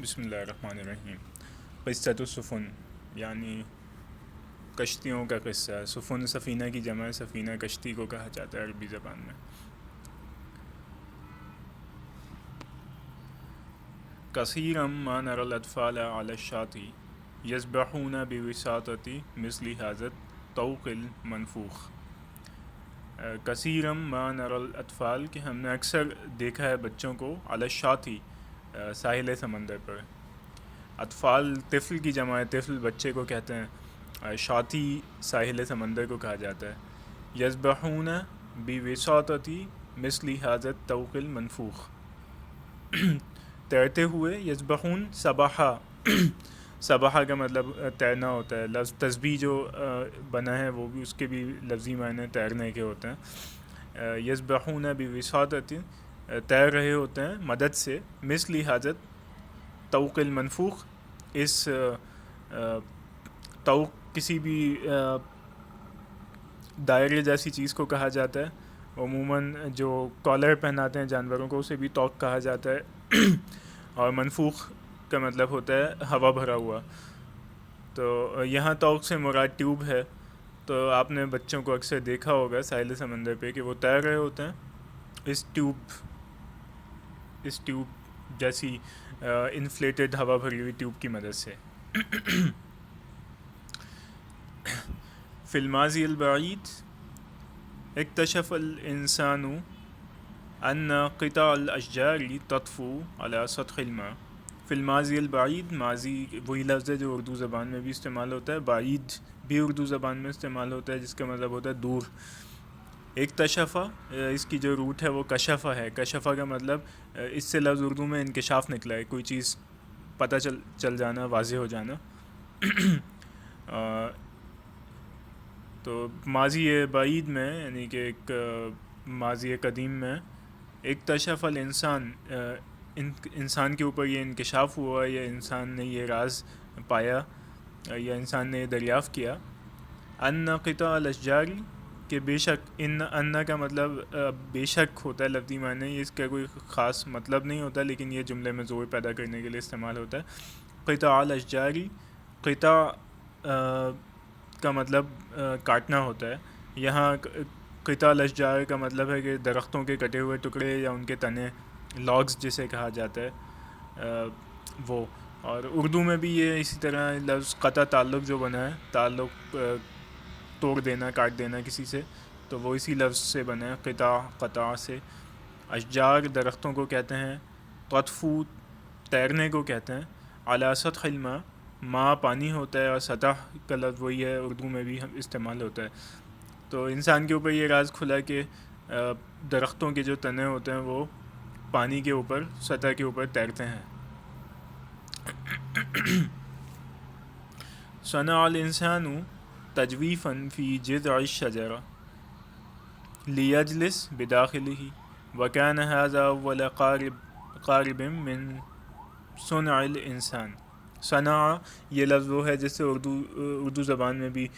بسم اللہ الرحمن الرحیم۔ قصۃ السفن یعنی کشتیوں کا قصہ۔ سفن سفینہ کی جمع، سفینہ کشتی کو کہا جاتا ہے عربی زبان میں۔ کثیرا ما نری الاطفال علی الشاطئ یسبحون بوساطۃ مثل ھذا الطوق المنفوخ۔ کثیرا ما نری الاطفال کہ ہم نے اکثر دیکھا ہے بچوں کو، علی الشاطئ ساحل سمندر پر۔ اطفال طفل کی جمع ہے، طفل بچے کو کہتے ہیں، شاطئ ساحل سمندر کو کہا جاتا ہے۔ یسبحون بوساطۃ مثل ھذا الطوق المنفوخ، تیرتے ہوئے، یسبحون سبحہ، سبحہ کا مطلب تیرنا ہوتا ہے۔ لفظ تسبیح جو بنا ہے وہ بھی اس کے بھی لفظی معنی تیرنے کے ہوتے ہیں۔ یسبحون بوساطۃ تیر رہے ہوتے ہیں مدد سے، مثل ھذا الطوق المنفوخ، اس طوق کسی بھی دائرے جیسی چیز کو کہا جاتا ہے۔ عموماً جو کالر پہناتے ہیں جانوروں کو اسے بھی طوق کہا جاتا ہے، اور منفوخ کا مطلب ہوتا ہے ہوا بھرا ہوا۔ تو یہاں طوق سے مراد ٹیوب ہے۔ تو آپ نے بچوں کو اکثر دیکھا ہوگا ساحل سمندر پہ کہ وہ تیر رہے ہوتے ہیں اس ٹیوب جیسی انفلیٹڈ ہوا بھری ہوئی ٹیوب کی مدد سے۔ فی الماضی البعید اکتشف الانسان ان قطع الاشجار تطفو على سطح الماء۔ فی الماضی البعید، ماضی وہی لفظ ہے جو اردو زبان میں بھی استعمال ہوتا ہے، بعید بھی اردو زبان میں استعمال ہوتا ہے، جس کا مطلب ہوتا ہے دور۔ اکتشفہ، اس کی جو روٹ ہے وہ کشفہ ہے۔ کشفہ کا مطلب اس سے لفظ اردو میں انکشاف نکلا ہے، کوئی چیز پتہ چل جانا، واضح ہو جانا۔ تو ماضی بعید میں یعنی کہ ایک ماضی قدیم میں، اکتشف الانسان، انسان کے اوپر یہ انکشاف ہوا، یا انسان نے یہ راز پایا، یا انسان نے یہ دریافت کیا، ان قطع الاشجار، کہ بے شک، ان کا مطلب بے شک ہوتا ہے لفظی معنی، اس کا کوئی خاص مطلب نہیں ہوتا، لیکن یہ جملے میں زور پیدا کرنے کے لیے استعمال ہوتا ہے۔ قطع الاشجار، قطع کا مطلب کاٹنا ہوتا ہے۔ یہاں قطع الاشجار کا مطلب ہے کہ درختوں کے کٹے ہوئے ٹکڑے یا ان کے تنے، لاگز جسے کہا جاتا ہے وہ۔ اور اردو میں بھی یہ اسی طرح لفظ قطع تعلق جو بنا ہے، تعلق توڑ دینا، کاٹ دینا کسی سے، تو وہ اسی لفظ سے بنا ہے، قطع سے۔ اشجار درختوں کو کہتے ہیں، تطفو تیرنے کو کہتے ہیں، علی سطح الماء، ماء پانی ہوتا ہے، اور سطح کا لفظ وہی ہے، اردو میں بھی استعمال ہوتا ہے۔ تو انسان کے اوپر یہ راز کھلا کہ درختوں کے جو تنے ہوتے ہیں وہ پانی کے اوپر، سطح کے اوپر تیرتے ہیں۔ صنع الانسان تجویفا فی جذع الشجرہ لیجلس بداخلہ وکان ھذا اول قارب من صنع الانسان۔ صنع یہ لفظ وہ ہے جس سے اردو زبان میں بھی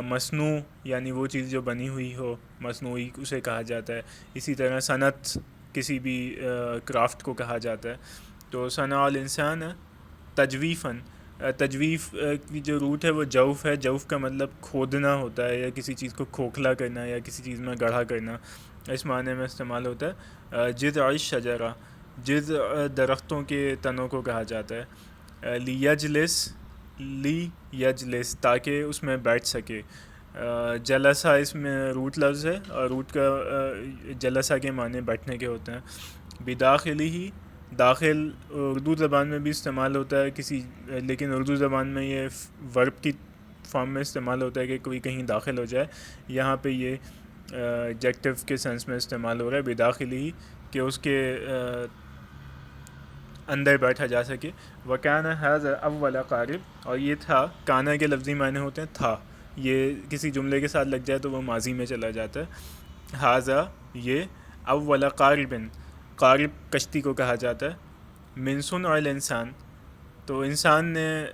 مصنوع یعنی وہ چیز جو بنی ہوئی ہو، مصنوعی اسے کہا جاتا ہے۔ اسی طرح صنعت کسی بھی کرافٹ کو کہا جاتا ہے۔ تو صنع الانسان تجویفاً، تجویف کی جو روٹ ہے وہ جوف ہے۔ جوف کا مطلب کھودنا ہوتا ہے، یا کسی چیز کو کھوکھلا کرنا، یا کسی چیز میں گڑھا کرنا، اس معنی میں استعمال ہوتا ہے۔ جذع الشجرہ، جذع درختوں کے تنوں کو کہا جاتا ہے۔ لیجلس تاکہ اس میں بیٹھ سکے۔ جلسہ اس میں روٹ لفظ ہے، اور روٹ کا جلسہ کے معنی بیٹھنے کے ہوتے ہیں۔ بداخلہ ہی، داخل اردو زبان میں بھی استعمال ہوتا ہے کسی، لیکن اردو زبان میں یہ ورب کی فارم میں استعمال ہوتا ہے کہ کوئی کہیں داخل ہو جائے۔ یہاں پہ یہ ایڈجیکٹو کے سینس میں استعمال ہو رہا ہے، بداخلہ ہی، کہ اس کے اندر بیٹھا جا سکے۔ وکان ھذا اول قارب، اور یہ تھا، کانا کے لفظی معنی ہوتے ہیں تھا، یہ کسی جملے کے ساتھ لگ جائے تو وہ ماضی میں چلا جاتا ہے۔ ھذا یہ، اول قارب، قارب کشتی کو کہا جاتا ہے، من صنع الانسان، تو انسان نے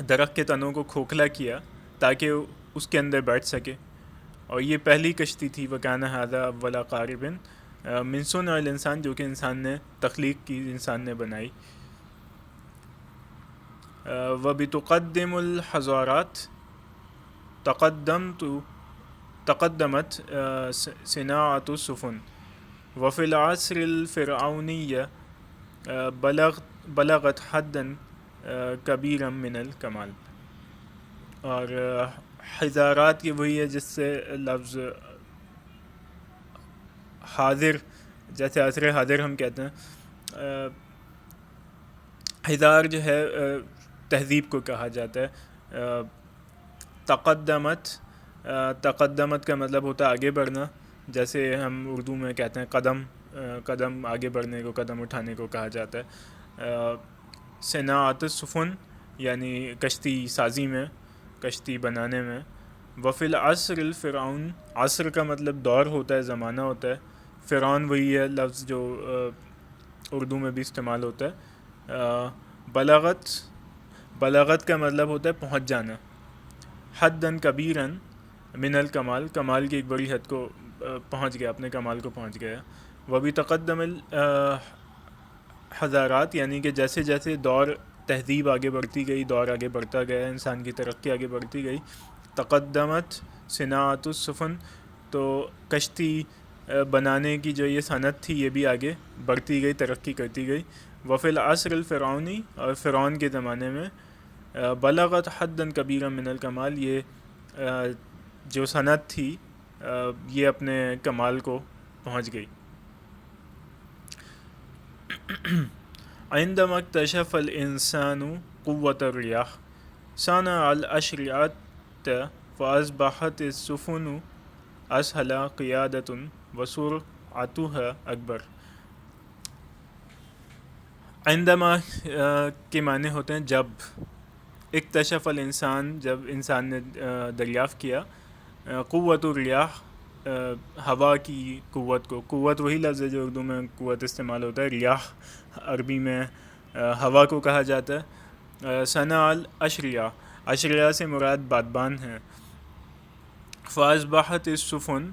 درخت کے تنوں کو کھوکھلا کیا تاکہ اس کے اندر بیٹھ سکے، اور یہ پہلی کشتی تھی، وکان ھذا اول قارب من صنع الانسان، جو کہ انسان نے تخلیق کی، انسان نے بنائی۔ وبتقدم الحضارات تقدمت صناعة السفن وفي العصر الفرعوني بلغت حدا کبیرا من الکمال. اور حضارات یہ وہی ہے جس سے لفظ حاضر، جیسے عصر حاضر ہم کہتے ہیں. حضار جو ہے تہذیب کو کہا جاتا ہے. تقدمت کا مطلب ہوتا ہے آگے بڑھنا، جیسے ہم اردو میں کہتے ہیں قدم آگے بڑھنے کو، قدم اٹھانے کو کہا جاتا ہے. صناعت السفن یعنی کشتی سازی میں، کشتی بنانے میں. وفی العصر الفرعون، عصر کا مطلب دور ہوتا ہے، زمانہ ہوتا ہے. فرعون وہی ہے لفظ جو اردو میں بھی استعمال ہوتا ہے. بلغت کا مطلب ہوتا ہے پہنچ جانا. حداً کبیراً من الکمال، کمال کی ایک بڑی حد کو پہنچ گیا، اپنے کمال کو پہنچ گیا. وہ بھی تقدم حضارات یعنی کہ جیسے جیسے دور تہذیب آگے بڑھتی گئی، دور آگے بڑھتا گیا، انسان کی ترقی آگے بڑھتی گئی. تقدمت صناعت السفن، تو کشتی بنانے کی جو یہ صنعت تھی یہ بھی آگے بڑھتی گئی، ترقی کرتی گئی. وفی العصر الفرعونی، اور فرعون کے زمانے میں بلغت حداً کبیرا من الکمال، یہ جو صنعت تھی یہ اپنے کمال کو پہنچ گئی. عندما اكتشف الإنسان قوة الرياح صنع الأشرعة فأصبحت السفن أسهل قيادة وسرعتها أكبر. عندما کے معنی ہوتے ہیں جب. اکتشف الانسان، جب انسان نے دریافت کیا. قوت الریاح، ہوا کی قوت کو. قوت وہی لفظ ہے جو اردو میں قوت استعمال ہوتا ہے. ریاح عربی میں ہوا کو کہا جاتا ہے. صنع الاشریہ، اشریہ سے مراد بادبان ہیں. فاصبحت السفن،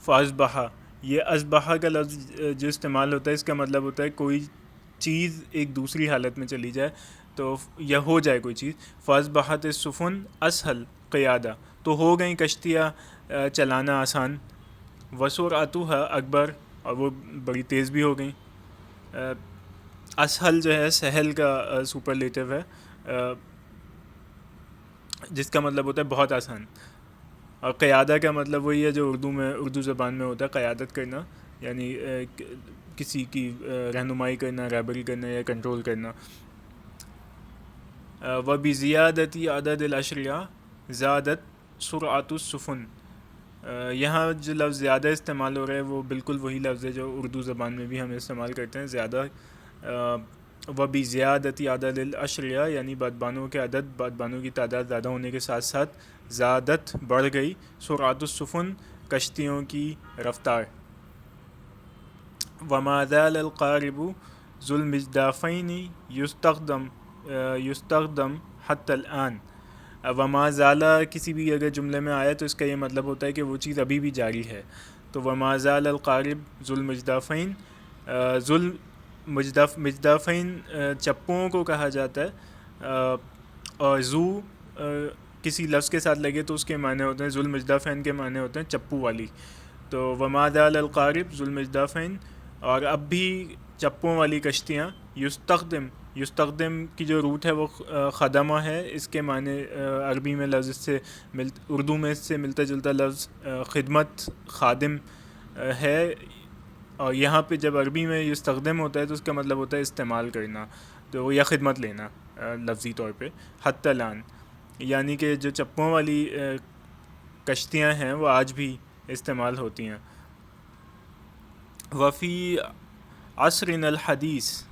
فاصبح، یہ اصبح کا لفظ جو استعمال ہوتا ہے اس کا مطلب ہوتا ہے کوئی چیز ایک دوسری حالت میں چلی جائے تو یا ہو جائے کوئی چیز. فاصبحت السفن اسہل قیادہ، تو ہو گئیں کشتیاں چلانا آسان. وسرعتها اکبر، اور وہ بڑی تیز بھی ہو گئیں. اسہل جو ہے سہل کا سپرلیٹو ہے، جس کا مطلب ہوتا ہے بہت آسان. اور قیادہ کا مطلب وہی ہے جو اردو زبان میں ہوتا ہے، قیادت کرنا، یعنی کسی کی رہنمائی کرنا، رہبری کرنا یا کنٹرول کرنا. وبزیادتی عدد الاشریاء زادت سرعت السفن، یہاں جو لفظ زیادہ استعمال ہو رہا ہے وہ بالکل وہی لفظ ہے جو اردو زبان میں بھی ہم استعمال کرتے ہیں، زیادہ. وبزیادتی عدد الاشریاء یعنی بادبانوں کے عدد، بادبانوں کی تعداد زیادہ ہونے کے ساتھ ساتھ زادت بڑھ گئی. سرعت السفن، کشتیوں کی رفتار. وما زال القارب ذو المجدافین یستخدم حتی الآن. وما زال کسی بھی اگر جملے میں آیا تو اس کا یہ مطلب ہوتا ہے کہ وہ چیز ابھی بھی جاری ہے. تو وما زال القارب ذو المجدافین، مجدافین چپوں کو کہا جاتا ہے، اور ذو کسی لفظ کے ساتھ لگے تو اس کے معنی ہوتے ہیں، ذو المجدافین کے معنی ہوتے ہیں چپو والی. تو وما زال القارب ذو المجدافین، اور اب بھی چپوں والی کشتیاں. یستخدم کی جو روٹ ہے وہ خدمہ ہے، اس کے معنی عربی میں لفظ سے اردو میں اس سے ملتا جلتا لفظ خدمت، خادم ہے. اور یہاں پہ جب عربی میں یستخدم ہوتا ہے تو اس کا مطلب ہوتا ہے استعمال کرنا، تو یا خدمت لینا لفظی طور پہ. حتی الآن یعنی کہ جو چپوں والی کشتیاں ہیں وہ آج بھی استعمال ہوتی ہیں. وفی عصرنا الحدیث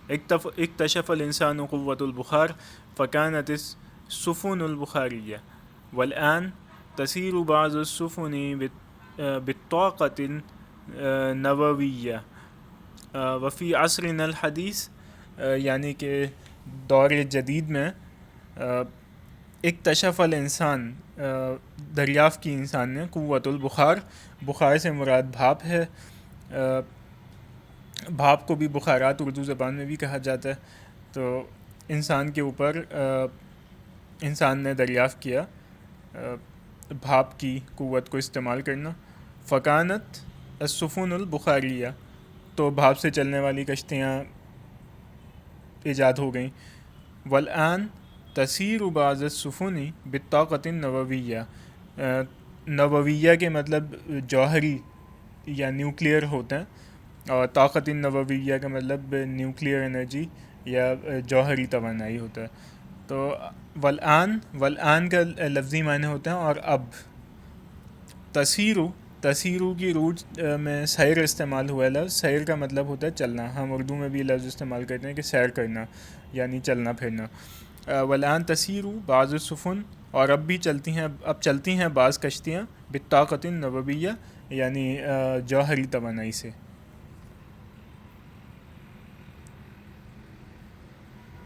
اکتشف الانسان قوت البخار فكانت السفن البخارية والآن تسير بعض السفن بالطاقة النووية. وفی عصرنا الحدیث یعنی کہ دور جدید میں اکتشف الانسان دریافت کی انسان نے قوت البخار، بخار سے مراد بھاپ ہے. بھاپ کو بھی بخارات اردو زبان میں بھی کہا جاتا ہے. تو انسان کے اوپر انسان نے دریافت کیا بھاپ کی قوت کو استعمال کرنا. فکانت السفن البخاریہ، تو بھاپ سے چلنے والی کشتیاں ایجاد ہو گئیں. والآن تسیر بعض السفن بالطاقة النوویہ، نوویہ کے مطلب جوہری یا نیوکلیئر ہوتا ہے، اور طاقت النوویہ کا مطلب نیوکلیئر انرجی یا جوہری توانائی ہوتا ہے. تو والآن کا لفظی معنی ہوتا ہے اور اب. تسیرو کی روٹ میں سیر استعمال ہوا ہے لفظ. سیر کا مطلب ہوتا ہے چلنا، ہم اردو میں بھی لفظ استعمال کرتے ہیں کہ سیر کرنا یعنی چلنا پھرنا. والآن تسیرو بعض السفن، اور اب بھی چلتی ہیں بعض کشتیاں بالطاقت النوویہ یعنی جوہری توانائی سے.